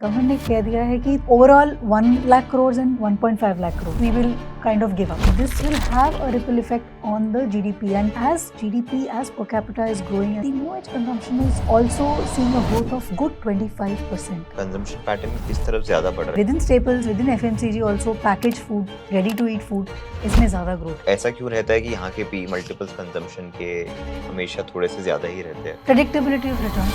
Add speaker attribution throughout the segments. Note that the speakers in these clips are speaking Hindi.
Speaker 1: गवर्नमेंट ने कह दिया है कि overall 1 lakh crore and 1.5 lakh crore we will kind of give up. This will have a ripple effect on the GDP, and as GDP as per capita is growing, the new age consumption is also seeing a growth of good 25%.
Speaker 2: Consumption pattern किस तरफ ज्यादा बढ़ रहा है?
Speaker 1: Within staples, within FMCG also packaged food, ready to eat food, इसमें ज्यादा ग्रोथ।
Speaker 2: ऐसा क्यों रहता है कि यहाँ के पी मल्टीपल्स कंजम्पशन के हमेशा थोड़े से ज्यादा ही रहते हैं?
Speaker 1: Predictability of return.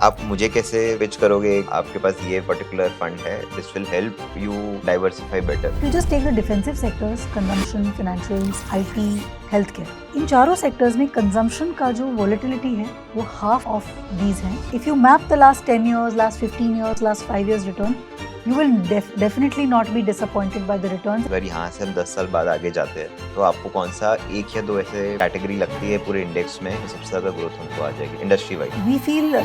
Speaker 2: आप मुझे कैसे पिच करोगे आपके पास ये पर्टिकुलर फंड है, this will help you diversify better?
Speaker 1: You just take the defensive sectors, consumption, financials, IT, healthcare. इन चारों सेक्टर्स में कंजम्पशन का जो वॉलेटिलिटी है वो हाफ ऑफ दीज हैं। If you map the last 10 years, last 15 years, last 5 years return, you will definitely not be disappointed by the returns.
Speaker 2: अगर यहाँ से हम 10 साल बाद आगे जाते हैं तो आपको कौन सा एक या दो ऐसे कैटेगरी लगती है पूरे इंडेक्स में सबसे ज्यादा ग्रोथ हमको आ जाएगी industry wise?
Speaker 1: We feel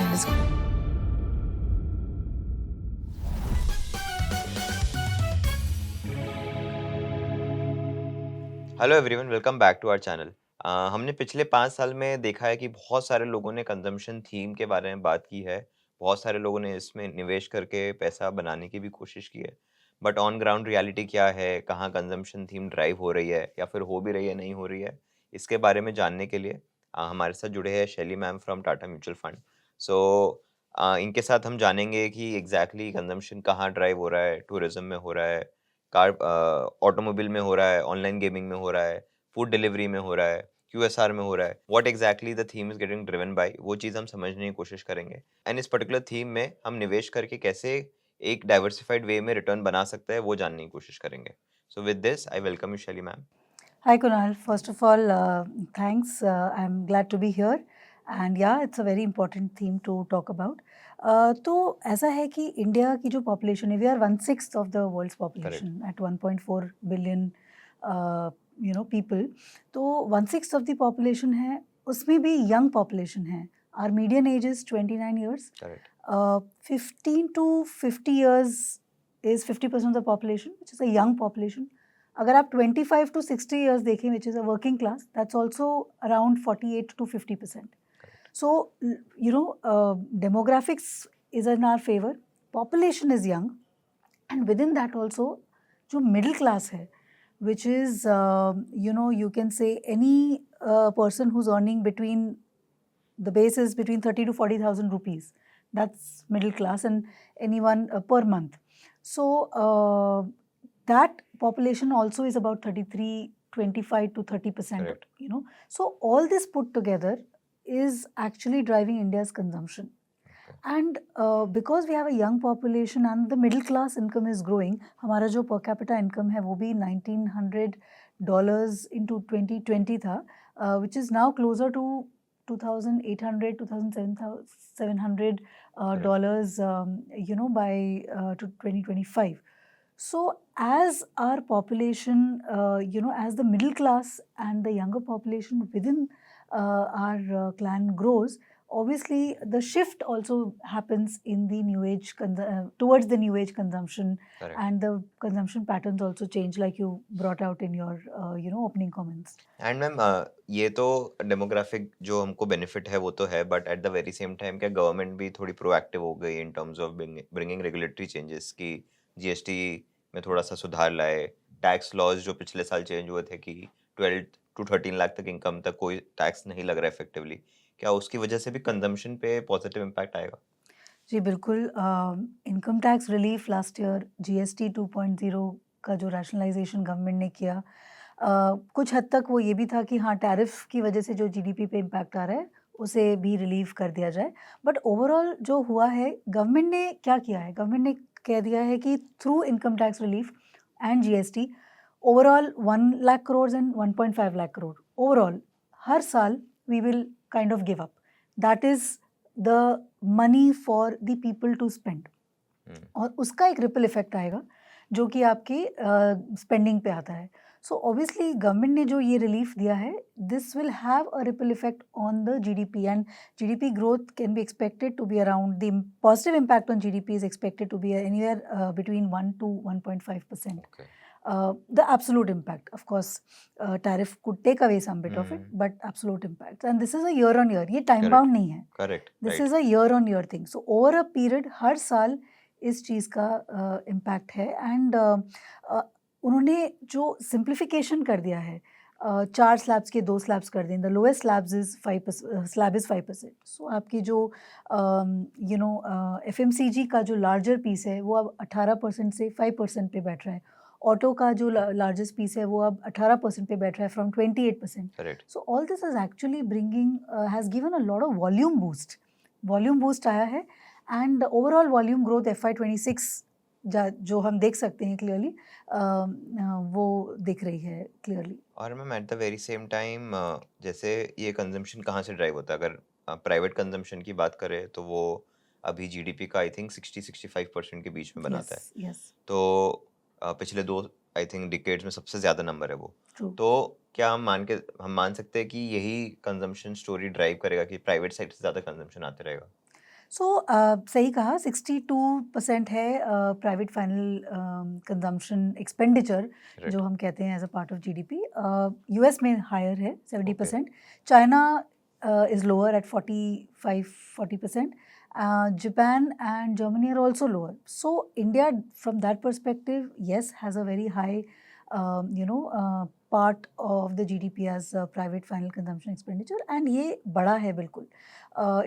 Speaker 2: hello everyone, welcome back to our channel. हमने पिछले 5 साल में देखा है कि बहुत सारे लोगों ने कंजम्पशन थीम के बारे में बात की है। बहुत सारे लोगों ने इसमें निवेश करके पैसा बनाने की भी कोशिश की है। बट ऑन ग्राउंड रियलिटी क्या है, कहाँ कंजम्पशन थीम ड्राइव हो रही है या फिर हो भी रही है, नहीं हो रही है, इसके बारे में जानने के लिए हमारे साथ जुड़े हैं Shaily ma'am from Tata mutual fund. So इनके साथ हम जानेंगे कि एग्जैक्टली कंजम्पशन कहाँ ड्राइव हो रहा है। टूरिज्म में हो रहा है, कार ऑटोमोबाइल में हो रहा है, ऑनलाइन गेमिंग में हो रहा है, फूड डिलीवरी में हो रहा है, क्यूएसआर में हो रहा है। What exactly the theme is getting driven by, वो चीज़ हम समझने की कोशिश करेंगे। एंड इस पर्टिकुलर थीम में हम निवेश करके कैसे एक डाइवर्सिफाइड वे में रिटर्न बना सकते हैं वो जानने की कोशिश करेंगे। So with this I welcome you शैली ma'am.
Speaker 1: Hi Kunal, first of all, thanks. I'm glad to be here, and yeah, it's a very important theme to talk about. तो ऐसा है कि इंडिया की जो पॉपुलेशन है, we are 1/6 of the world's population at 1.4 billion people. तो 1/6 ऑफ द पॉपुलेशन है, उसमें भी यंग पॉपुलेशन है। Our median age is 29 years.
Speaker 2: Correct.
Speaker 1: 15 to 50 years is 50% of the population, which is a young population. अगर आप 25 to 60 years देखें, which is a working class, that's also around 48 to 50%. So, demographics is in our favor. Population is young, and within that also, जो middle class है, which is you can say any person who's earning between the base is between 30 to 40,000 rupees. That's middle class, and anyone per month. So that population also is about 25 to 30%.
Speaker 2: Correct.
Speaker 1: So all this put together is actually driving India's consumption. And because we have a young population and the middle class income is growing, हमारा जो per capita income है वो भी $1,900 into 2020 था, which is now closer to 2,800, 2,700 dollars, by to 2025. So as our population, as the middle class and the younger population within our clan grows, obviously the shift also happens in the new age towards the new age consumption.
Speaker 2: Correct.
Speaker 1: And the consumption patterns also change, like you brought out in your opening comments.
Speaker 2: And ma'am ये तो डेमोग्राफिक जो हमको बेनिफिट है वो तो है, but at the very same time क्या गवर्नमेंट भी थोड़ी प्रोएक्टिव हो गई in terms of bringing regulatory changes की जीएसटी में थोड़ा सा सुधार लाए, टैक्स लॉज जो पिछले साल चेंज हुए थे कि 12 to 13 लाख तक इनकम तक कोई टैक्स नहीं लग रहा है इफेक्टिवली, क्या उसकी वजह से भी कंजम्पशन पे पॉजिटिव इम्पैक्ट आएगा?
Speaker 1: जी बिल्कुल। Income tax relief last year GST 2.0 का जो रैशनलाइजेशन गवर्नमेंट ने किया, कुछ हद तक वो ये भी था कि हाँ, टैरिफ की वजह से जो जीडीपी पे इम्पैक्ट आ रहा है उसे भी रिलीव कर दिया जाए। बट ओवरऑल जो हुआ है, गवर्नमेंट ने क्या किया है, गवर्नमेंट ने कह दिया है कि through income tax relief and GST overall 1 lakh crore and 1.5 lakh crore overall हर साल we will kind of give up. That is the money for the people to spend, और उसका एक रिपल इफेक्ट आएगा जो कि आपकी स्पेंडिंग पे आता है। सो ऑब्वियसली गवर्नमेंट ने जो ये रिलीफ दिया है, this will have a ripple effect on the GDP, and GDP growth can be expected to be around, the positive impact on GDP is expected to be anywhere between 1 to 1.5%.
Speaker 2: Okay.
Speaker 1: The absolute impact, of course, tariff could take away some bit of it, but absolute impact, and this is a year on year, ये time
Speaker 2: Correct.
Speaker 1: bound नहीं है,
Speaker 2: correct.
Speaker 1: this is a year on year thing. So over a period, हर साल इस चीज़ का इम्पैक्ट है। एंड उन्होंने जो सिंप्लीफिकेशन कर दिया है, 4 स्लैब्स के 2 स्लैब्स कर दिए। The lowest slab is 5%। सो आपकी जो एफएमसीजी का जो लार्जर पीस है वो अब 18% से 5% पे बैठ रहा है। ऑटो का जो लार्जेस्ट पीस है वो अब 18% पे बैठ रहा है from 28%।
Speaker 2: Correct.
Speaker 1: So all this is actually bringing has given a lot of volume boost आया है। And overall volume growth FY26 जो हम देख सकते हैं क्लियरली, वो दिख रही है क्लियरली।
Speaker 2: और ma'am at the very same time जैसे ये कंजम्पशन कहाँ से ड्राइव होता है? अगर प्राइवेट कंजम्पशन की बात करें तो वो अभी जीडीपी का आई थिंक 60-65% के बीच में
Speaker 1: यस,
Speaker 2: बनाता है।
Speaker 1: यस,
Speaker 2: तो पिछले 2 आई थिंक डिकेड्स में सबसे ज़्यादा नंबर है वो।
Speaker 1: ट्रू।
Speaker 2: तो क्या हम मान सकते हैं कि यही कंजम्पशन स्टोरी ड्राइव करेगा कि प्राइवेट साइड से ज़्यादा कंजम्पशन आते रहेगा?
Speaker 1: सो सही कहा, 62% है प्राइवेट फाइनल कंजम्पशन एक्सपेंडिचर, जो
Speaker 2: राइट।
Speaker 1: हम कहते हैं as a part of GDP. US में हायर है
Speaker 2: okay.
Speaker 1: 70%। China is lower at 45-40%। Japan and Germany are also lower. So India from that perspective yes has a very high part of the GDP as private final consumption expenditure, and ये बड़ा है बिल्कुल।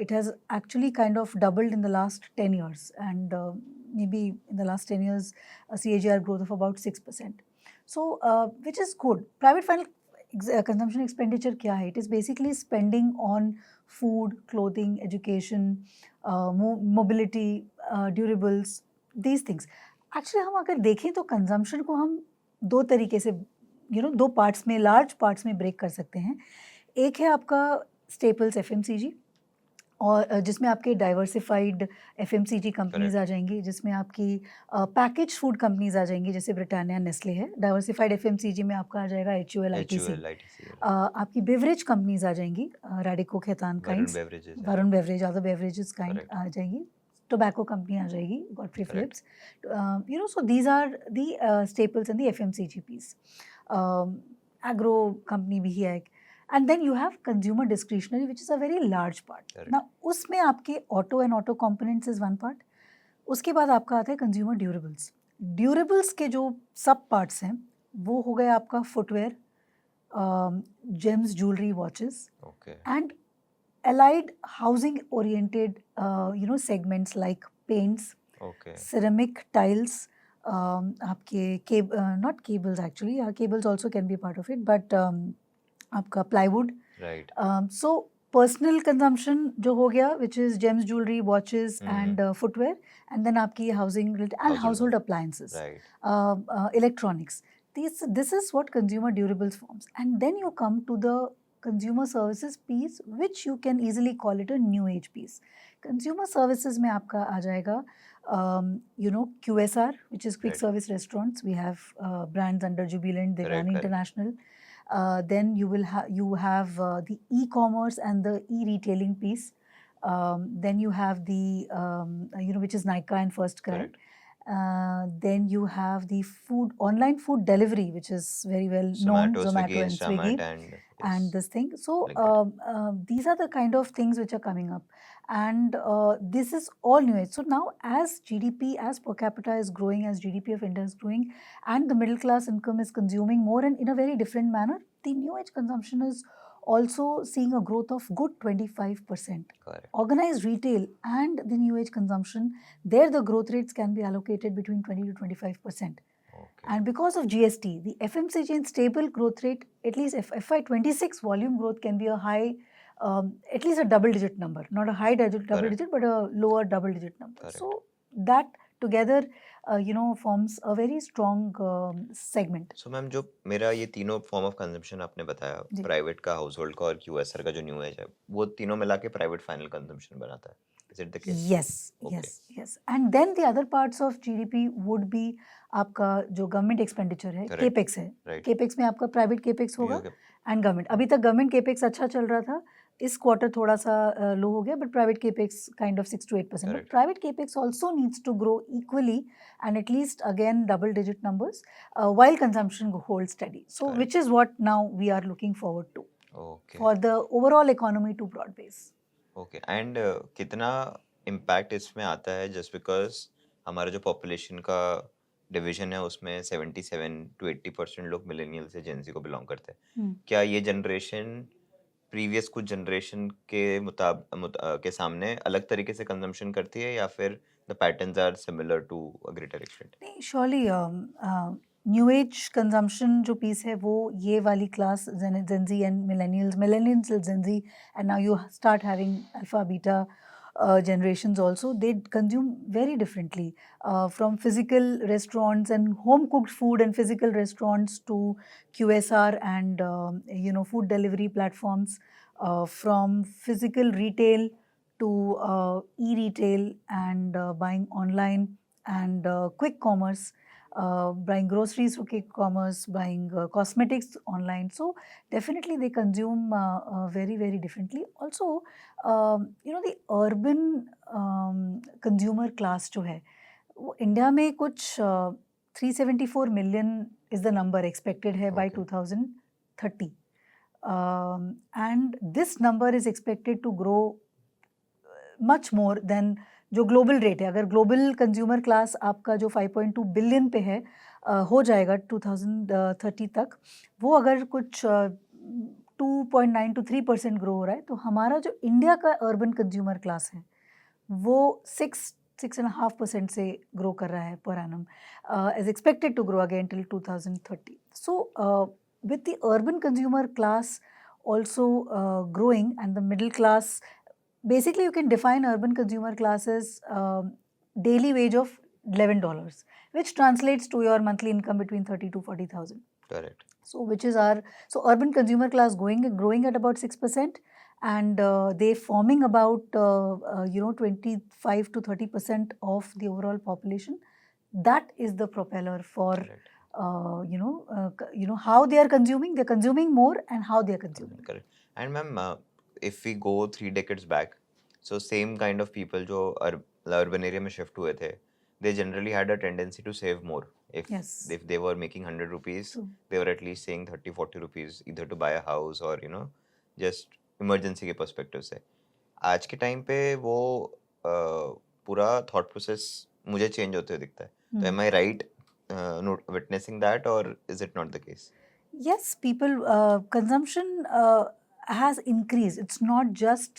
Speaker 1: It has actually kind of doubled in the last 10 years, and maybe in the last 10 years a CAGR growth of about 6%. So which is good. Private final consumption expenditure क्या है? It is basically spending on food, clothing, education, mobility, durables, these things. Actually हम अगर देखें तो कंजम्पशन को हम दो तरीके से, दो पार्ट्स में, लार्ज पार्ट्स में ब्रेक कर सकते हैं। एक है आपका स्टेपल्स एफएमसीजी, और जिसमें आपके डाइवर्सिफाइड एफएमसीजी कंपनीज
Speaker 2: करेक्ट।
Speaker 1: आ जाएंगी, जिसमें आपकी पैकेज फूड कंपनीज आ जाएंगी, जैसे ब्रिटानिया, नेस्ले है। डाइवर्सिफाइड एफएमसीजी में आपका आ जाएगा HUL, ITC।
Speaker 2: HUL, ITC,
Speaker 1: आपकी बेवरेज कंपनीज आ जाएंगी, रैडिको, खेतान
Speaker 2: वरुण
Speaker 1: काइंड्स,
Speaker 2: बेवरेजेस है।
Speaker 1: Varun beverage, other beverages kind
Speaker 2: correct.
Speaker 1: आ जाएंगी। टोबैको कंपनी आ जाएगी, Godfrey
Speaker 2: correct.
Speaker 1: Philips. So these are the staples in the FMCG piece. Agro company भी है। And then you have consumer discretionary which is a very large part.
Speaker 2: Correct.
Speaker 1: ना उसमें आपके auto and auto components is one part. उसके बाद आपका आता है कंज्यूमर ड्यूरेबल्स। ड्यूरेबल्स के जो सब पार्ट्स हैं वो हो गए आपका footwear, James, jewellery, watches,
Speaker 2: okay.
Speaker 1: And allied housing oriented segments like paints,
Speaker 2: okay.
Speaker 1: ceramic tiles, आपके not cables actually, cables also can be a part of it, but आपका plywood,
Speaker 2: right.
Speaker 1: so personal consumption जो हो गया, which is gems, jewelry, watches and footwear, and then आपकी housing related and
Speaker 2: household.
Speaker 1: household appliances,
Speaker 2: right.
Speaker 1: electronics. This is what consumer durables forms. And then you come to the consumer services piece, which you can easily call it a new age piece. Consumer services में आपका आ जाएगा QSR, which is quick
Speaker 2: right.
Speaker 1: service restaurants. We have brands under Jubilant,
Speaker 2: correct.
Speaker 1: Devyani
Speaker 2: correct.
Speaker 1: International. Then you have the e-commerce and the e-retailing piece. Then you have the which is Nykaa and First Cry.
Speaker 2: Correct.
Speaker 1: Then you have the online food delivery, which is very well known,
Speaker 2: Zomato, Swiggy,
Speaker 1: Zomato and Swiggy,
Speaker 2: Instamart and yes,
Speaker 1: and this thing. So
Speaker 2: Blinkit.
Speaker 1: these are the kind of things which are coming up, and this is all new age. So now, as GDP, as per capita is growing, as GDP of India is growing, and the middle class income is consuming more and in a very different manner, the new age consumption is also seeing a growth of good 25%.
Speaker 2: Correct.
Speaker 1: Organized retail and the new age consumption, there the growth rates can be allocated between 20 to 25%.
Speaker 2: Okay.
Speaker 1: And because of GST, the FMCG and stable growth rate, at least FY26 volume growth can be a high, at least a double digit number, not a high double
Speaker 2: correct.
Speaker 1: digit, but a lower double digit number.
Speaker 2: Correct.
Speaker 1: So that together, forms a very strong segment.
Speaker 2: So ma'am जो मेरा ये तीनों फॉर्म ऑफ कंजम्पशन आपने बताया,
Speaker 1: जी.
Speaker 2: प्राइवेट का, हाउसहोल्ड का और क्यूएसआर का जो न्यू एज है, वो तीनों मिला के प्राइवेट फाइनल कंजम्पशन बनाता है। Is it the case?
Speaker 1: Yes,
Speaker 2: okay.
Speaker 1: yes, yes. And then the other parts of GDP would be आपका जो गवर्नमेंट एक्सपेंडिचर है,
Speaker 2: करेक्ट।
Speaker 1: केपेक्स है।
Speaker 2: राइट।
Speaker 1: केपेक्स में आपका प्राइवेट केपेक्स
Speaker 2: ये
Speaker 1: होगा
Speaker 2: हो गया।
Speaker 1: And government. अभी तक गवर्नमेंट केपेक्स अच्छा चल रहा था, इस क्वार्टर थोड़ा सा लो हो गया, but private capex kind of 6 to 8%. But
Speaker 2: correct.
Speaker 1: private capex also needs to grow equally and at least again double digit numbers, while consumption holds steady. So
Speaker 2: Correct.
Speaker 1: which is what now we are looking forward to
Speaker 2: okay.
Speaker 1: for the overall economy to broad base.
Speaker 2: Okay. And कितना इम्पैक्ट इसमें आता है जस्ट बिकॉज हमारा जो पॉपुलेशन का डिवीजन है उसमें 77 to 80% लोग मिलेनियल से जेन ज़ी को बिलॉन्ग करते हैं।
Speaker 1: हुँ।
Speaker 2: क्या ये जनरेशन प्रीवियस कुछ जनरेशन के सामने अलग तरीके से कंजम्पशन करती है या फिर the patterns are similar to a greater extent?
Speaker 1: नहीं, श्योरली न्यू एज कंजम्पशन जो पीस है वो ये वाली class Gen Z and millennials Gen Z and now you start having alpha beta generations also, they consume very differently, from physical restaurants and home cooked food and physical restaurants to QSR and food delivery platforms, from physical retail to e-retail and buying online and quick commerce, buying groceries through quick commerce, buying cosmetics online. So definitely they consume very very differently. Also, the urban consumer class जो है वो इंडिया में कुछ 374 million is the number expected है by
Speaker 2: Okay.
Speaker 1: 2030, and this number is expected to grow much more than जो ग्लोबल रेट है। अगर ग्लोबल कंज्यूमर क्लास आपका जो 5.2 बिलियन पे है, हो जाएगा 2030 तक, वो अगर कुछ 2.9 to 3% ग्रो हो रहा है, तो हमारा जो इंडिया का अर्बन कंज्यूमर क्लास है वो 6.5% से ग्रो कर रहा है पर एनम, is expected to grow again till 2030. So with the urban consumer class also growing and the middle class, basically you can define urban consumer class as daily wage of $11, which translates to your monthly income between 30 to 40,000.
Speaker 2: Correct.
Speaker 1: So which is so urban consumer class growing at about 6%, and they forming about 25 to 30% of the overall population. That is the propeller for
Speaker 2: Correct.
Speaker 1: how they are consuming. They're consuming more, and how they are consuming.
Speaker 2: Correct. And ma'am, if we go 3 decades back, so same kind of people जो urban area में shift हुए थे, they generally had a tendency to save more.
Speaker 1: Yes.
Speaker 2: If they were making 100 rupees,
Speaker 1: True.
Speaker 2: they were at least saving 30-40 rupees either to buy a house or just emergency के perspective से. आज के टाइम पे वो पूरा thought process मुझे change होते हुए दिखता है. तो am I right witnessing that, or is it not the case?
Speaker 1: Yes, people consumption has increased. It's not just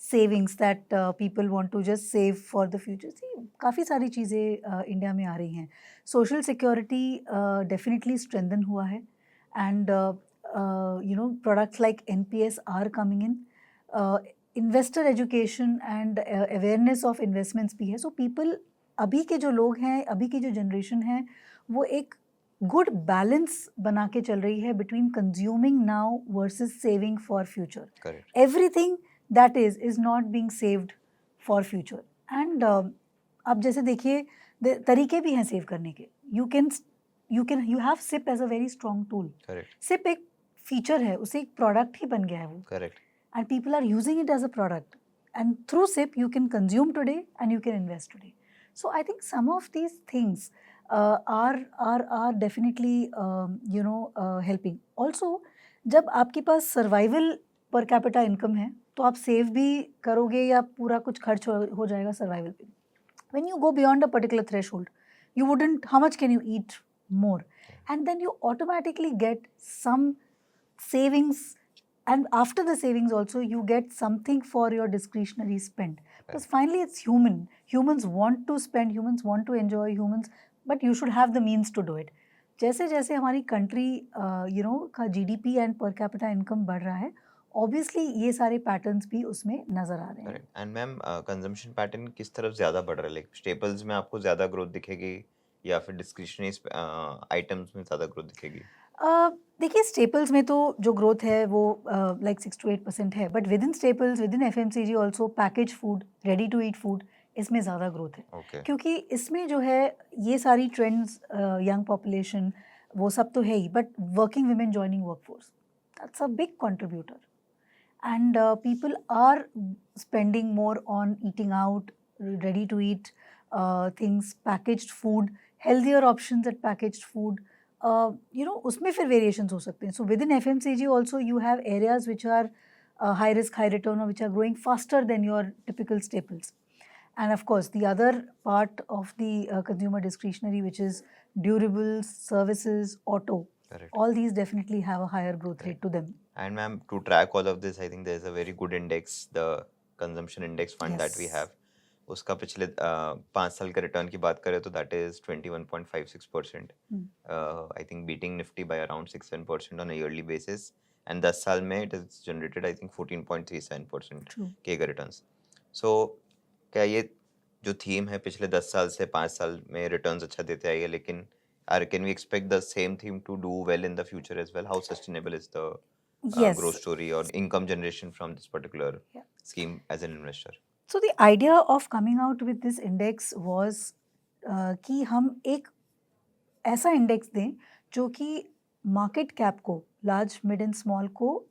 Speaker 1: savings that people want to just save for the future. See, काफ़ी सारी चीज़ें इंडिया में आ रही हैं. Social security definitely strengthen हुआ है, and products like NPS are coming in. Investor education and awareness of investments भी है. So people, अभी के जो लोग हैं, अभी की जो generation है, वो एक गुड बैलेंस बना के चल रही है between consuming now versus saving for future.
Speaker 2: Correct.
Speaker 1: Everything that is not being saved for future. And आप जैसे देखिए, तरीके भी हैं सेव करने के. You have SIP as a very strong tool.
Speaker 2: Correct.
Speaker 1: SIP एक फीचर है, उसे एक प्रोडक्ट ही बन गया है वो,
Speaker 2: Correct.
Speaker 1: and people are using it as a product, and through SIP you can consume today and you can invest today. So I think some of these things are definitely helping. Also, जब आपके पास सर्वाइवल पर कैपिटा इनकम है, तो आप सेव भी करोगे या पूरा कुछ खर्च हो जाएगा सर्वाइवल पे. When you go beyond a particular threshold, you wouldn't, how much can you eat more? And then you automatically get some savings, and after the savings also you get something for your discretionary spend, because finally it's humans want to spend, humans want to enjoy, humans, but you should have the means to do it. जैसे जैसे हमारी कंट्री का GDP and per capita income बढ़ रहा है, ऑब्वियसली ये सारे पैटर्न्स भी उसमें नजर आ रहे हैं.
Speaker 2: Correct. And ma'am, consumption pattern किस तरफ ज़्यादा बढ़ रहा है? लाइक स्टेपल्स में आपको ज़्यादा ग्रोथ दिखेगी या फिर डिस्क्रिशनरी आइटम्स में ज़्यादा ग्रोथ दिखेगी?
Speaker 1: देखिए, स्टेपल्स में तो जो ग्रोथ है वो लाइक 6 to 8% है, but within staples, within FMCG also, package food, ready to eat food, इसमें ज़्यादा ग्रोथ है.
Speaker 2: ओके.
Speaker 1: क्योंकि इसमें जो है ये सारी ट्रेंड्स, यंग पॉपुलेशन, वो सब तो है ही, but working women joining workforce, that's a big contributor. And people are spending more on eating out, ready to eat things, packaged food, healthier options at packaged food. उसमें फिर variations हो सकते हैं. So within FMCG also you have areas which are high risk, high return, or which are growing faster than your typical staples. and of course the other part of the consumer discretionary, which is durables, services, auto,
Speaker 2: Correct.
Speaker 1: all these definitely have a higher growth rate to them.
Speaker 2: And ma'am, to track all of this, I think there's a very good index, the consumption index fund that we
Speaker 1: Yes.
Speaker 2: have. उसका पिछले 5 साल के रिटर्न की बात करें तो that is 21.56%.
Speaker 1: Hmm.
Speaker 2: I think beating Nifty by around 6-7% on a yearly basis. And 10 साल में it has generated I think 14.37%
Speaker 1: True.
Speaker 2: के रिटर्न्स. So क्या ये जो थीम है पिछले 10 साल से 5 साल में रिटर्न्स अच्छा देते आई है, लेकिन can we expect the same theme to do well in the future as well? How sustainable is the
Speaker 1: Yes.
Speaker 2: growth story or income generation from this particular
Speaker 1: Yeah.
Speaker 2: scheme as an investor?
Speaker 1: So the idea of coming out with this index was कि हम एक ऐसा इंडेक्स दें जो कि मार्केट कैप को, लार्ज मिड एंड स्मॉल को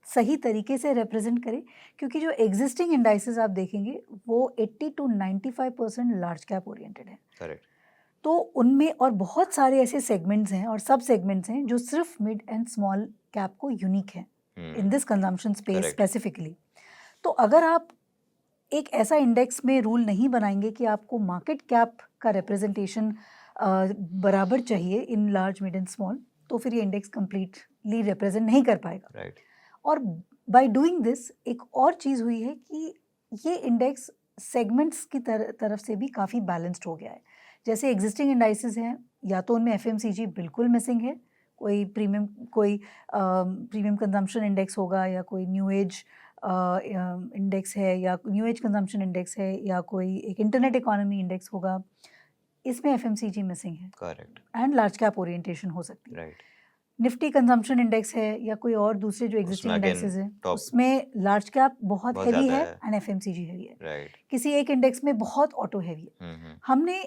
Speaker 1: सही तरीके से रिप्रेजेंट करे, क्योंकि जो एग्जिस्टिंग इंडाइसेस आप देखेंगे वो 80 to 95% लार्ज कैप ओरिएंटेड है.
Speaker 2: Correct.
Speaker 1: तो उनमें और बहुत सारे ऐसे सेगमेंट्स हैं और सब सेगमेंट्स हैं जो सिर्फ मिड एंड स्मॉल कैप को यूनिक है in this consumption space
Speaker 2: Correct.
Speaker 1: Specifically. तो अगर आप एक ऐसा इंडेक्स में रूल नहीं बनाएंगे कि आपको मार्केट कैप का रिप्रेजेंटेशन बराबर चाहिए in large mid and small, तो फिर ये इंडेक्स कंप्लीटली रिप्रेजेंट नहीं कर पाएगा.
Speaker 2: Right.
Speaker 1: और बाय डूइंग दिस एक और चीज़ हुई है कि ये इंडेक्स सेगमेंट्स की तरफ से भी काफ़ी बैलेंस्ड हो गया है. जैसे एग्जिस्टिंग इंडाइसेस हैं, या तो उनमें एफएमसीजी बिल्कुल मिसिंग है, कोई प्रीमियम कंजम्पशन इंडेक्स होगा, या कोई न्यू एज इंडेक्स है, या न्यू एज कंजम्पशन इंडेक्स है, या कोई एक इंटरनेट इकोनॉमी इंडेक्स होगा. इसमें एफएमसीजी मिसिंग है
Speaker 2: Correct.
Speaker 1: And large cap orientation हो सकती है.
Speaker 2: Right.
Speaker 1: निफ्टी कंजम्पशन इंडेक्स है या कोई और दूसरे जो एग्जिस्टिंग
Speaker 2: उसमें again
Speaker 1: इंडेक्सेस हैं,
Speaker 2: top
Speaker 1: उसमें लार्ज कैप बहुत
Speaker 2: बहुत
Speaker 1: हैवी
Speaker 2: ज़्यादा
Speaker 1: है
Speaker 2: है.
Speaker 1: एंड एफएमसीजी हैवी है.
Speaker 2: Right.
Speaker 1: किसी एक इंडेक्स में बहुत ऑटो हैवी है.
Speaker 2: हम्म.
Speaker 1: हमने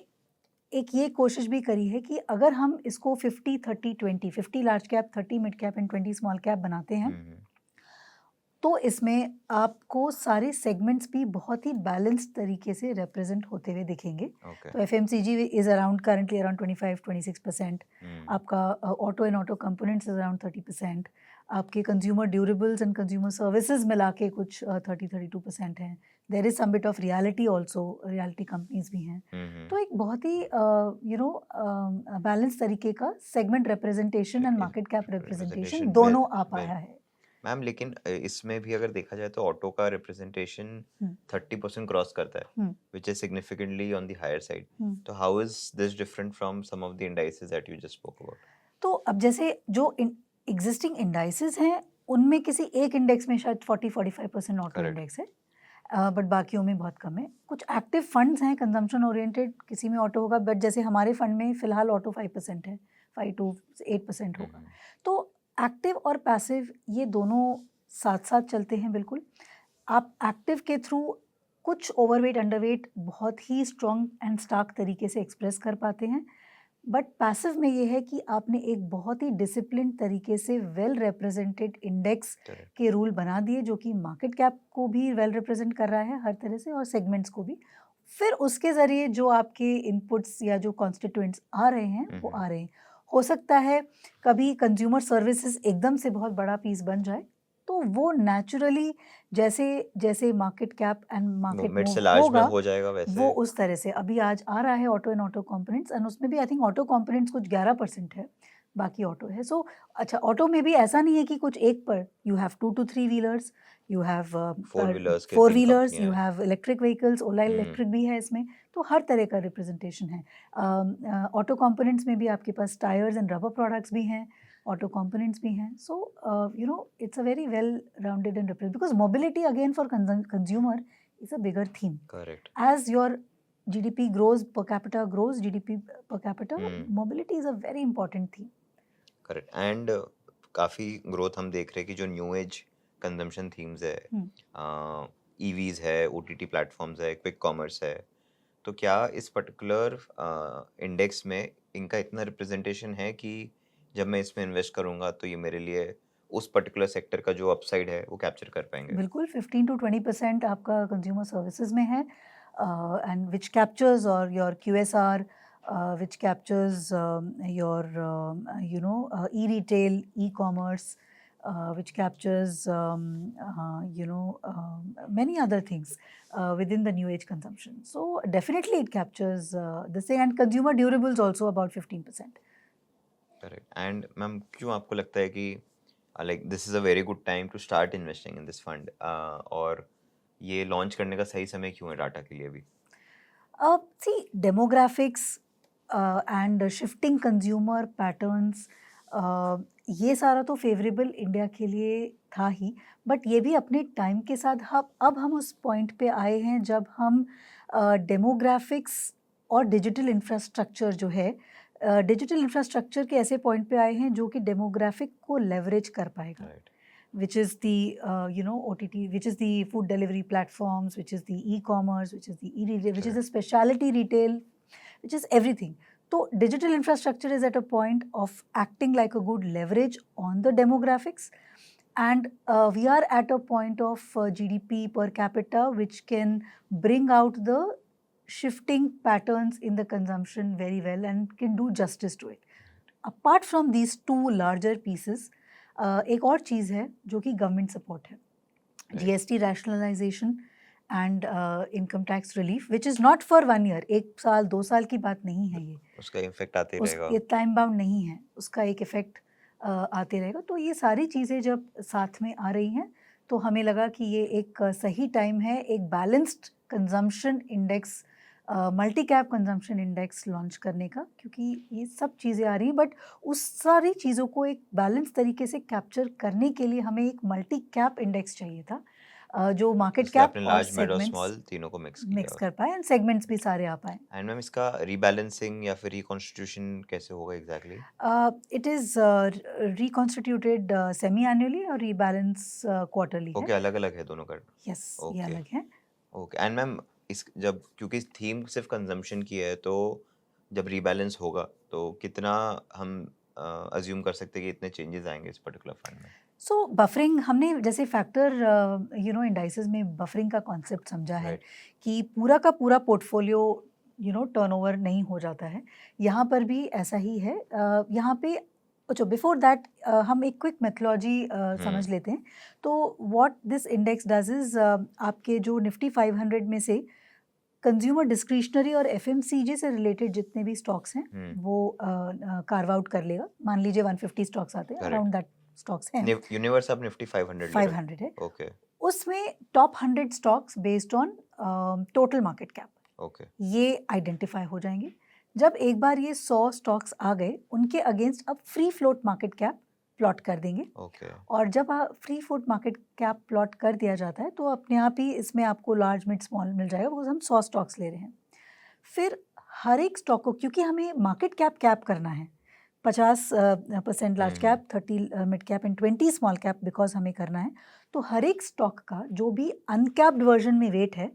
Speaker 1: एक ये कोशिश भी करी है कि अगर हम इसको 50-30-20, 50 large cap, 30 mid cap and 20 small cap बनाते हैं,
Speaker 2: हम्म.
Speaker 1: तो इसमें आपको सारे सेगमेंट्स भी बहुत ही बैलेंस्ड तरीके से रिप्रेजेंट होते हुए दिखेंगे.
Speaker 2: Okay.
Speaker 1: तो FMCG is around currently around 25-26%. आपका auto and auto components is around 30%. आपके consumer durables and consumer services मिला के कुछ 30-32% हैं. There is some bit of reality also, reality companies भी हैं. तो एक बहुत ही बैलेंस तरीके का segment representation and market cap representation
Speaker 2: Representation
Speaker 1: दोनों आ
Speaker 2: में
Speaker 1: पाया है.
Speaker 2: मैम, लेकिन इसमें भी अगर देखा जाए तो ऑटो का रिप्रेजेंटेशन
Speaker 1: हम्म.
Speaker 2: 30% क्रॉस करता है,
Speaker 1: हम्म.
Speaker 2: which is significantly on the higher side.
Speaker 1: हम्म.
Speaker 2: तो how is this different from some of the indices that you just spoke about?
Speaker 1: तो अब जैसे जो एग्जिस्टिंग इंडाइसेस हैं, उनमें किसी एक इंडेक्स में शायद 40-45% ऑटो
Speaker 2: Correct.
Speaker 1: इंडेक्स है, बट बाकियों में बहुत कम है. कुछ एक्टिव फंड्स हैं कंजम्पशन ओरिएंटेड, किसी में ऑटो होगा, बट जैसे हमारे फंड में फिलहाल ऑटो 5% है, 5-8% होगा. तो एक्टिव और पैसिव ये दोनों साथ साथ चलते हैं. बिल्कुल आप एक्टिव के थ्रू कुछ ओवरवेट अंडरवेट बहुत ही स्ट्रॉन्ग एंड स्टार्क तरीके से एक्सप्रेस कर पाते हैं, बट पैसिव में ये है कि आपने एक बहुत ही डिसिप्लिन तरीके से वेल रिप्रेजेंटेड इंडेक्स
Speaker 2: Correct.
Speaker 1: के रूल बना दिए, जो कि मार्केट कैप को भी वेल रिप्रेजेंट कर रहा है हर तरह से और सेगमेंट्स को भी. फिर उसके ज़रिए जो आपके इनपुट्स या जो कॉन्स्टिट्यूएंट्स आ रहे हैं वो आ रहे हैं. हो सकता है कभी कंज्यूमर सर्विसेज एकदम से बहुत बड़ा पीस बन जाए, तो वो नेचुरली जैसे जैसे market cap and market
Speaker 2: mid से
Speaker 1: मूव
Speaker 2: लार्ज में
Speaker 1: होगा,
Speaker 2: हो जाएगा वैसे.
Speaker 1: वो उस तरह से. अभी आज आ रहा है auto and auto components, and उसमें भी आई थिंक ऑटो कंपोनेंट्स कुछ 11% है, बाकी ऑटो है. सो अच्छा, ऑटो में भी ऐसा नहीं है कि कुछ एक पर, you have 2 to 3 wheelers, you have
Speaker 2: Four wheelers के
Speaker 1: 4
Speaker 2: तीन
Speaker 1: व्हीलर्स,
Speaker 2: कंपनियां
Speaker 1: यू
Speaker 2: हैं.
Speaker 1: Have electric vehicles, Ola electric भी है इसमें. तो हर तरह का रिप्रेजेंटेशन है. ऑटो कंपोनेंट्स में भी आपके पास टायर्स एंड रबर प्रोडक्ट्स भी हैं, ऑटो कंपोनेंट्स भी हैं. So it's a very well rounded and represent, because mobility again for consumer is a bigger theme.
Speaker 2: Correct.
Speaker 1: As your GDP grows, per capita grows, GDP per capita, mobility is a very important theme.
Speaker 2: Correct. And काफ़ी ग्रोथ हम देख रहे हैं कि जो न्यू एज कंजम्पशन थीम्स है, EVs है, OTT प्लेटफॉर्म्स है, क्विक कॉमर्स है, तो क्या इस पर्टिकुलर इंडेक्स में इनका इतना रिप्रेजेंटेशन है कि जब मैं इसमें इन्वेस्ट करूंगा तो ये मेरे लिए उस पर्टिकुलर सेक्टर का जो अपसाइड है वो कैप्चर कर पाएंगे?
Speaker 1: बिल्कुल 15 to 20% आपका कंज्यूमर सर्विसेज में है, एंड विच कैप्चर्स और your QSR, which captures your E retail, e commerce, which captures many other things within the new age consumption. So definitely it captures the say, and consumer durables also about 15%.
Speaker 2: Correct and ma'am क्यों आपको लगता है कि like this is a very good time to start investing in this fund और ये लॉन्च करने का सही समय क्यों है डाटा के लिए भी?
Speaker 1: See, demographics and shifting consumer patterns, ये सारा तो फेवरेबल इंडिया के लिए था ही, बट ये भी अपने टाइम के साथ अब हम उस पॉइंट पे आए हैं जब हम डेमोग्राफिक्स और डिजिटल इंफ्रास्ट्रक्चर जो है, डिजिटल इंफ्रास्ट्रक्चर के ऐसे पॉइंट पे आए हैं जो कि डेमोग्राफिक को लेवरेज कर पाएगा,
Speaker 2: right
Speaker 1: which is the OTT, which is the food delivery platforms, which is the e-commerce, which is the e-retail, which is the
Speaker 2: correct
Speaker 1: specialty retail, which is everything. So digital infrastructure is at a point of acting like a good leverage on the demographics, and we are at a point of GDP per capita which can bring out the shifting patterns in the consumption very well and can do justice to it. Apart from these two larger pieces, एक और चीज़ है जो कि गवर्नमेंट सपोर्ट है,
Speaker 2: right
Speaker 1: GST rationalisation and income tax relief, which is not for 1 year, 1 साल 2 साल की बात नहीं है ये,
Speaker 2: उसका इफेक्ट आते ही रहेगा।
Speaker 1: ये टाइम बाउंड नहीं है, उसका एक इफ़ेक्ट आते रहेगा। तो ये सारी चीज़ें जब साथ में आ रही हैं तो हमें लगा कि ये एक सही टाइम है एक balanced consumption index, multi cap consumption index launch करने का, क्योंकि ये सब चीज़ें आ रही हैं, बट उस सारी चीज़ों को एक बैलेंस तरीके से कैप्चर करने के लिए हमें एक मल्टी कैप इंडेक्स चाहिए था, जो मार्केट
Speaker 2: इसलिए
Speaker 1: कैप
Speaker 2: आपने
Speaker 1: और
Speaker 2: लार्ज मिड और
Speaker 1: सेगमेंट्स
Speaker 2: स्मॉल तीनों को मिक्स
Speaker 1: मिक्स
Speaker 2: किया।
Speaker 1: कर पाए एंड सेगमेंट्स भी सारे आ पाए।
Speaker 2: एंड मैम इसका रीबैलेंसिंग या फिर रिकॉन्स्टिट्यूशन कैसे होगा exactly?
Speaker 1: It is reconstituted semi annually और रीबैलेंस क्वार्टरली है।
Speaker 2: ओके, अलग अलग है दोनों का।
Speaker 1: यस, ये
Speaker 2: ओके
Speaker 1: अलग है।
Speaker 2: ओके एंड मैम इस जब क्योंकि थीम सिर्फ कंजम्पशन की है तो जब रीबैलेंस होगा तो कितना हम अज्यूम कर सकते हैं कि इतने चेंजेस आएंगे इस पर्टिकुलर फंड में?
Speaker 1: सो बफरिंग हमने जैसे फैक्टर इंडाइसेस में बफरिंग का कॉन्सेप्ट समझा है
Speaker 2: राइट
Speaker 1: कि पूरा का पूरा पोर्टफोलियो टर्नओवर नहीं हो जाता है, यहाँ पर भी ऐसा ही है। यहाँ पे अच्छा, बिफोर दैट हम एक क्विक मेथोलॉजी समझ लेते हैं। तो what this index does is, आपके जो निफ्टी 500 में से कंज्यूमर डिस्क्रिशनरी और एफएमसीजी से रिलेटेड जितने भी स्टॉक्स हैं वो कार्व आउट कर लेगा। मान लीजिए 150 स्टॉक्स आते हैं,
Speaker 2: करेक्ट।
Speaker 1: अराउंड दैट स्टॉक्स हैं,
Speaker 2: यूनिवर्स आप निफ्टी 500 ले रहे
Speaker 1: 500 है।
Speaker 2: हो? ओके
Speaker 1: उसमें top 100 stocks based on total market cap
Speaker 2: okay
Speaker 1: ये आइडेंटिफाई हो जाएंगे। जब एक बार ये 100 स्टॉक्स आ गए, उनके अगेंस्ट अब free float market cap plot कर देंगे,
Speaker 2: ओके
Speaker 1: और जब free float market cap plot कर दिया जाता है तो अपने आप ही इसमें आपको लार्ज मिड स्मॉल मिल जाएगा, बिकॉज हम 100 स्टॉक्स ले रहे हैं। फिर हर एक स्टॉक को, क्योंकि हमें मार्केट कैप कैप करना है, 50% large cap, 30 mid cap and 20 small cap, because हमें करना है। तो हर एक स्टॉक का जो भी अनकैप्ड वर्जन में वेट है,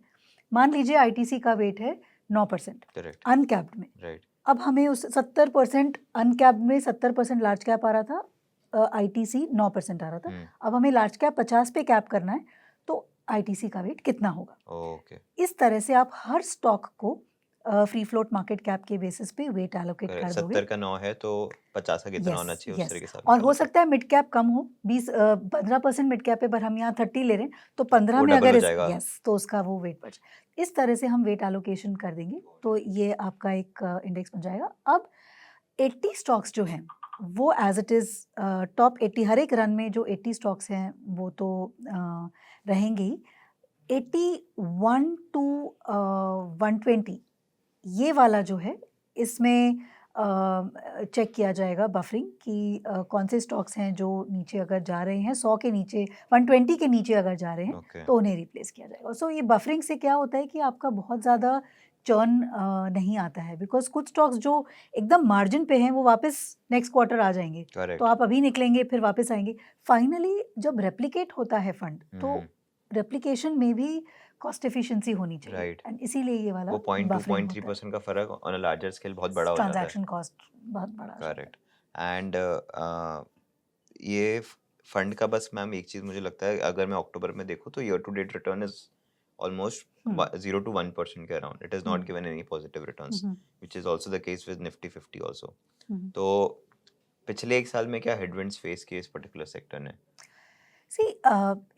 Speaker 1: मान लीजिए आईटीसी का वेट है 9%
Speaker 2: करेक्ट
Speaker 1: अनकैप्ड में,
Speaker 2: राइट
Speaker 1: अब हमें उस 70% अनकैप्ड में 70% लार्ज कैप आ रहा था, आईटीसी 9% आ रहा था, अब हमें लार्ज कैप 50 पे कैप करना है, तो आईटीसी का वेट कितना होगा।
Speaker 2: ओके
Speaker 1: इस तरह से आप हर स्टॉक को फ्री फ्लोट मार्केट कैप के बेसिस पे वेट एलोकेट कर
Speaker 2: करेक्ट।
Speaker 1: दोगे।
Speaker 2: 70 का 9 है तो 50 का कितना होना
Speaker 1: यस
Speaker 2: चाहिए उस
Speaker 1: यस,
Speaker 2: तरीके से आप
Speaker 1: और हो
Speaker 2: निकालोगे।
Speaker 1: सकता है मिड कैप कम हो, 15% मिड कैप है, पर हम यहाँ 30 ले रहे हैं, तो 15
Speaker 2: वो
Speaker 1: में
Speaker 2: डबल
Speaker 1: अगर
Speaker 2: हो जाएगा।
Speaker 1: यस, तो उसका वो वेट बढ़ जाए। इस तरह से हम वेट एलोकेशन कर देंगे, तो ये आपका एक इंडेक्स बन जाएगा। अब 80 स्टॉक्स जो हैं वो एज इट इज़ टॉप 80, हर एक रन में जो 80 स्टॉक्स हैं वो तो रहेंगे ही। 81 टू 120 ये वाला जो है, इसमें चेक किया जाएगा बफरिंग कि कौन से स्टॉक्स हैं जो नीचे अगर जा रहे हैं, 100 के नीचे, 120 के नीचे अगर जा रहे हैं,
Speaker 2: ओके
Speaker 1: तो उन्हें रिप्लेस किया जाएगा। सो ये बफरिंग से क्या होता है कि आपका बहुत ज़्यादा चर्न नहीं आता है, बिकॉज कुछ स्टॉक्स जो एकदम मार्जिन पे हैं वो वापस नेक्स्ट क्वार्टर आ जाएंगे, तो
Speaker 2: करेक्ट
Speaker 1: आप अभी निकलेंगे फिर वापस आएंगे। फाइनली जब रेप्लिकेट होता है फंड, तो रेप्लिकेशन में भी कॉस्ट एफिशिएंसी होनी चाहिए,
Speaker 2: राइट
Speaker 1: एंड इसीलिए ये वाला
Speaker 2: वो 0.2
Speaker 1: बफरिंग होता है।
Speaker 2: 0.3% का फर्क ऑन अ लार्जर स्केल बहुत बड़ा हो जाता है।
Speaker 1: ट्रांजैक्शन कॉस्ट बहुत बड़ा हो जाता है।
Speaker 2: करेक्ट एंड ये फंड का बस मैम एक चीज़ मुझे लगता है, अगर मैं अक्टूबर में देखूँ तो year to date return is almost 0 to 1% के around. It is not given any positive returns which is also the case with Nifty 50 also. तो पिछले एक साल में क्या हेडविंड्स फेस किए इस पर्टिकुलर सेक्टर ने?
Speaker 1: सी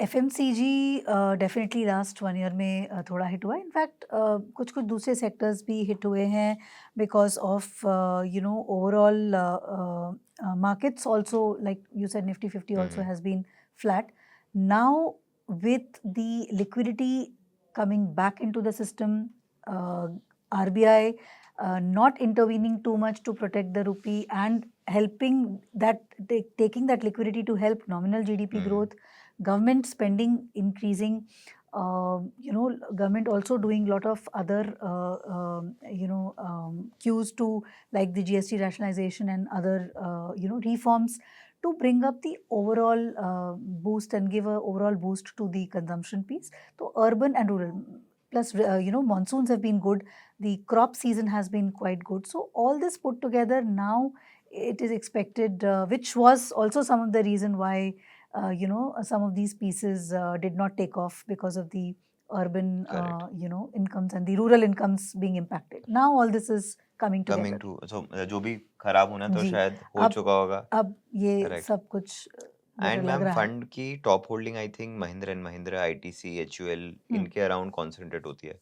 Speaker 1: एफएमसीजी डेफिनेटली लास्ट 1 ईयर में थोड़ा हिट हुआ है। इनफैक्ट कुछ कुछ दूसरे सेक्टर्स भी हिट हुए हैं because of overall markets also, like you said Nifty 50 also
Speaker 2: hmm
Speaker 1: has been flat now with the liquidity coming back into the system, RBI not intervening too much to protect the rupee and helping that, taking that liquidity to help nominal GDP
Speaker 2: hmm
Speaker 1: growth, government spending increasing, government also doing lot of other cues to, like the GST rationalization and other reforms to bring up the overall boost and give a overall boost to the consumption piece. So urban and rural, plus monsoons have been good, the crop season has been quite good. So all this put together now, it is expected, which was also some of the reason why some of these pieces did not take off because of the urban
Speaker 2: correct
Speaker 1: incomes and the rural incomes being impacted. Now all this is coming
Speaker 2: coming
Speaker 1: together.
Speaker 2: To so जो भी खराब होना था वो
Speaker 1: जी,
Speaker 2: शायद हो
Speaker 1: अब
Speaker 2: चुका होगा।
Speaker 1: अब ये
Speaker 2: करेक्ट।
Speaker 1: सब कुछ बेटर
Speaker 2: एंड
Speaker 1: लग
Speaker 2: मैम
Speaker 1: रहा है।
Speaker 2: फंड की top holding I think Mahindra and Mahindra, ITC, HUL
Speaker 1: हुँ।
Speaker 2: इनके अराउंड कॉन्सेंट्रेट होती है।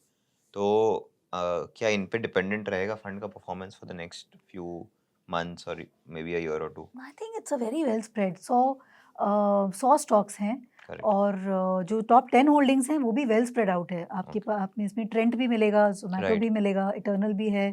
Speaker 2: तो क्या इन पे डिपेंडेंट रहेगा फंड का performance for the next few months और मे बी अ ईयर और two?
Speaker 1: I think it's a very well spread. 100 stocks हैं
Speaker 2: करेक्ट।
Speaker 1: और जो टॉप 10 होल्डिंग्स हैं वो भी वेल स्प्रेड आउट है। आपके
Speaker 2: ओके।
Speaker 1: पास, आप में इसमें ट्रेंट भी मिलेगा, ज़ोमैटो
Speaker 2: राइट।
Speaker 1: भी मिलेगा, इटर्नल भी है,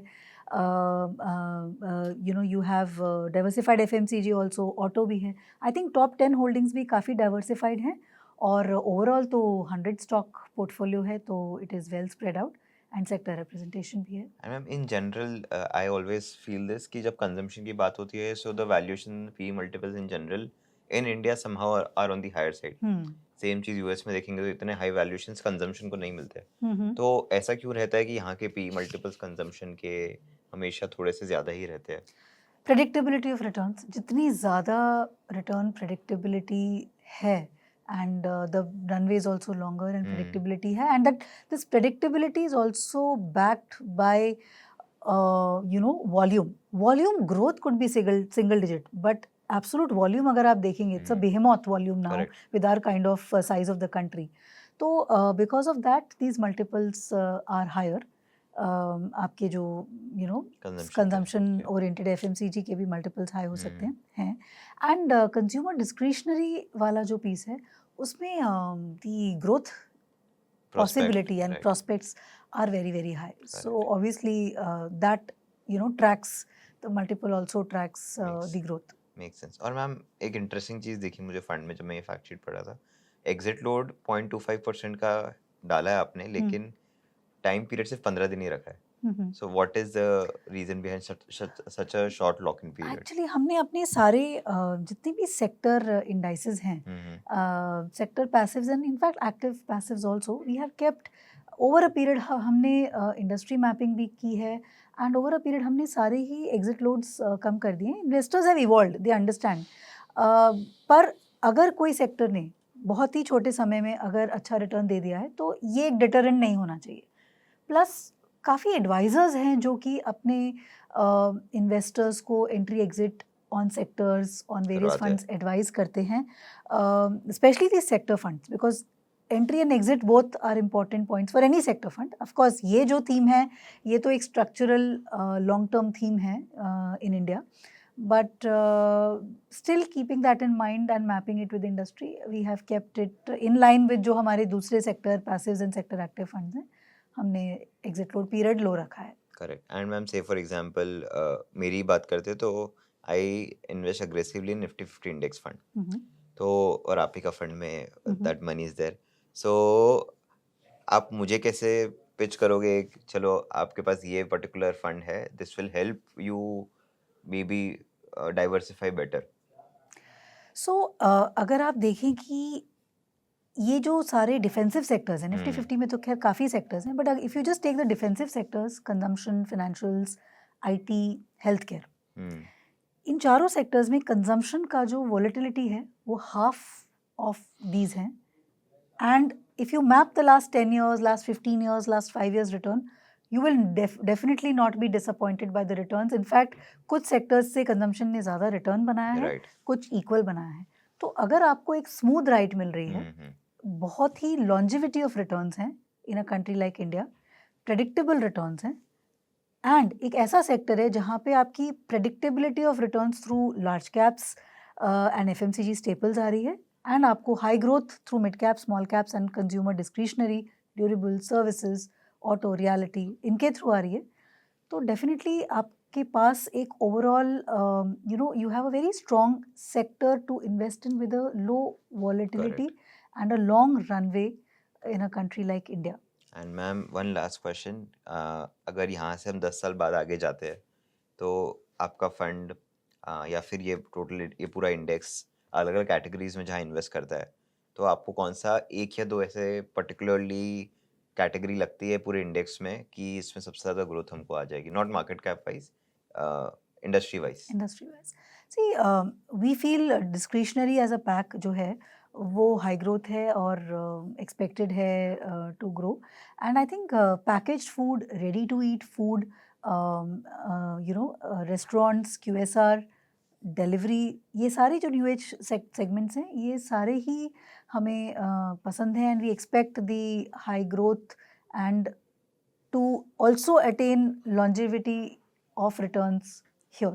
Speaker 1: you have diversified FMCG also, auto भी है। आई थिंक टॉप 10 होल्डिंग्स भी काफ़ी डाइवर्सिफाइड हैं और ओवरऑल तो 100 स्टॉक पोर्टफोलियो है, तो it is well spread out and sector representation भी है।
Speaker 2: And ma'am in general I always feel this कि जब कंजम्पशन की बात होती है so the valuation P multiples in general in India somehow are on the higher side.
Speaker 1: हुँ।
Speaker 2: सेम चीज़ यूएस में देखेंगे तो इतने हाई वैल्यूएशंस कंजम्पशन को नहीं मिलते।
Speaker 1: हुँ, हुँ।
Speaker 2: तो ऐसा क्यों रहता है कि यहाँ के पी मल्टीपल्स कंजम्पशन के हमेशा थोड़े से ज़्यादा ही रहते हैं?
Speaker 1: प्रेडिक्टेबिलिटी ऑफ रिटर्न्स, जितनी ज़्यादा रिटर्न प्रेडिक्टेबिलिटी है and the runway is also longer and
Speaker 2: hmm
Speaker 1: predictability है, and that this predictability is also backed by volume growth could be single digit, but absolute volume अगर आप देखेंगे, it's a
Speaker 2: hmm
Speaker 1: behemoth volume now
Speaker 2: correct.
Speaker 1: With our kind of size of the country. तो because of that these multiples are higher. आपके जो
Speaker 2: कंजम्पशन के
Speaker 1: कंजम्पशन
Speaker 2: ओके।
Speaker 1: ओरिएंटेड एफएमसीजी के भी मल्टीपल्स हाई हो सकते
Speaker 2: हम्म
Speaker 1: हैं एंड कंज्यूमर डिस्क्रिशनरी वाला जो पीस है उसमें the growth
Speaker 2: prospect
Speaker 1: possibility and
Speaker 2: right.
Speaker 1: prospects are very very high. So
Speaker 2: correct.
Speaker 1: obviously that tracks the multiple, also tracks
Speaker 2: makes
Speaker 1: the growth.
Speaker 2: Make sense. और मैम एक इंटरेस्टिंग चीज़ दिखी मुझे फंड में जब मैं ये फैक्ट शीट पढ़ा था, एग्जिट लोड 0.25% का डाला है आपने,
Speaker 1: हम्म
Speaker 2: लेकिन टाइम पीरियड सिर्फ 15 दिन ही रखा है।
Speaker 1: Hmm.
Speaker 2: So what is the reason behind such a short lock in period?
Speaker 1: Actually हमने अपने सारे जितने भी सेक्टर इंडाइसेस हैं, sector passives and in fact active passives also, we have kept over a period. हमने इंडस्ट्री मैपिंग भी की है एंड ओवर अ पीरियड हमने सारे ही एग्जिट लोड्स कम कर दिए। Investors have evolved, they understand. पर अगर कोई सेक्टर ने बहुत ही छोटे समय में अगर अच्छा रिटर्न दे दिया है तो ये एक डिटरेंट नहीं होना चाहिए। प्लस काफ़ी एडवाइजर्स हैं जो कि अपने इन्वेस्टर्स को entry exit on sectors, on various
Speaker 2: करवाते हैं।
Speaker 1: फंड्स एडवाइस करते हैं, specially this sector funds, because entry and exit both are important points for any sector fund. Of course ये जो थीम है ये तो एक स्ट्रक्चरल लॉन्ग टर्म थीम है in India, but still keeping that in mind and mapping it with industry, we have kept it in line with जो हमारे दूसरे sector passives and sector active funds हैं, हमने एग्जिट लोड पीरियड लो रखा है।
Speaker 2: Correct. And ma'am say for example मेरी बात करते तो I invest aggressively in Nifty 50 index fund.
Speaker 1: हम्म
Speaker 2: तो और आप ही का फंड में
Speaker 1: hmm.
Speaker 2: That money is there. So आप मुझे कैसे पिच करोगे कि चलो आपके पास ये पर्टिकुलर फंड है, this will help you maybe diversify better?
Speaker 1: So अगर आप देखें कि ये जो सारे डिफेंसिव सेक्टर्स हैं, निफ्टी
Speaker 2: हम्म
Speaker 1: 50 में तो खैर काफ़ी सेक्टर्स हैं, but if you just take the defensive sectors, consumption, financials, IT, health care,
Speaker 2: hmm
Speaker 1: इन चारों सेक्टर्स में कंजम्पशन का जो वॉलेटिलिटी है वो हाफ ऑफ दीज हैं। And if you map the last 10 years, last 15 years, last 5 years return, you will definitely not be disappointed by the returns. In fact कुछ सेक्टर्स से कंजम्पशन ने ज़्यादा रिटर्न बनाया है,
Speaker 2: राइट।
Speaker 1: कुछ इक्वल बनाया है। तो अगर आपको एक स्मूथ राइड मिल रही है,
Speaker 2: हुँ, हुँ।
Speaker 1: बहुत ही लॉन्जेविटी ऑफ रिटर्न्स हैं in a country like India, predictable returns हैं एंड एक ऐसा सेक्टर है जहाँ पे आपकी predictability of returns through large caps and FMCG staples आ रही है एंड आपको high growth through mid cap, small caps and consumer discretionary, durable services, auto, reality इनके थ्रू आ रही है। तो डेफिनेटली आपके पास एक overall you have a very strong sector to invest in with a low volatility
Speaker 2: correct.
Speaker 1: And a long runway in a country like India.
Speaker 2: And ma'am one last question, अगर यहाँ से हम 10 साल बाद आगे जाते हैं, तो आपका फंड या फिर ये टोटल ये पूरा इंडेक्स अलग-अलग कैटेगरीज़ में जहाँ इन्वेस्ट करता है, तो आपको कौन-सा 1 या 2 ऐसे पर्टिकुलरली कैटेगरी लगती है पूरे इंडेक्स में कि इसमें सबसे ज़्यादा ग्रोथ हमको आ जाएगी? Not market cap wise, industry wise.
Speaker 1: Industry wise see we feel discretionary as a pack जो है वो हाई ग्रोथ है और एक्सपेक्टेड है to grow and I think packaged food, ready to eat food, restaurants, QSR, delivery, ये सारे जो न्यू एज सेगमेंट्स हैं ये सारे ही हमें पसंद हैं and we expect the high growth and to also attain longevity of returns here.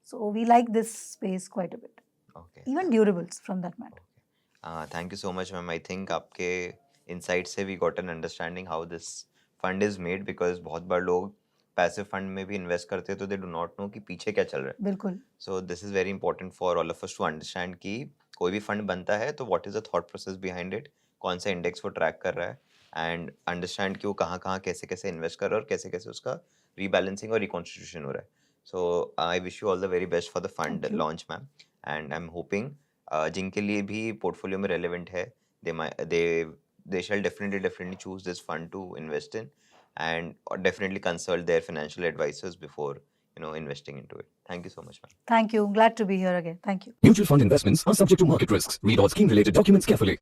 Speaker 1: So we like this space quite a bit.
Speaker 2: Okay.
Speaker 1: Even durables from that matter.
Speaker 2: Thank you so much ma'am. I think आपके इनसाइट से we got an understanding how this fund is made, because बहुत बार लोग पैसिव फंड में भी इन्वेस्ट करते हैं तो दे डू नॉट नो कि पीछे क्या चल रहा है।
Speaker 1: बिल्कुल,
Speaker 2: so this is very important for all of us to understand कि कोई भी फंड बनता है तो what is the thought process behind it, कौन सा इंडेक्स वो ट्रैक कर रहा है, एंड अंडरस्टैंड कि वो कहाँ कहाँ कैसे कैसे इन्वेस्ट कर रहा है और कैसे कैसे उसका रीबैलेंसिंग और रिकॉन्स्टिट्यूशन हो रहा है। So I wish you all the very best for the fund
Speaker 1: thank you.
Speaker 2: Launch ma'am, and I am hoping जिनके लिए भी पोर्टफोलियो में रेलेवेंट है, they shall definitely choose this fund to invest in, and or definitely consult their financial advisors before investing into it. Thank you so much, ma'am.
Speaker 1: Thank you. Glad to be here again. Thank you.
Speaker 3: Mutual fund investments are subject to market risks. Read all scheme related documents carefully.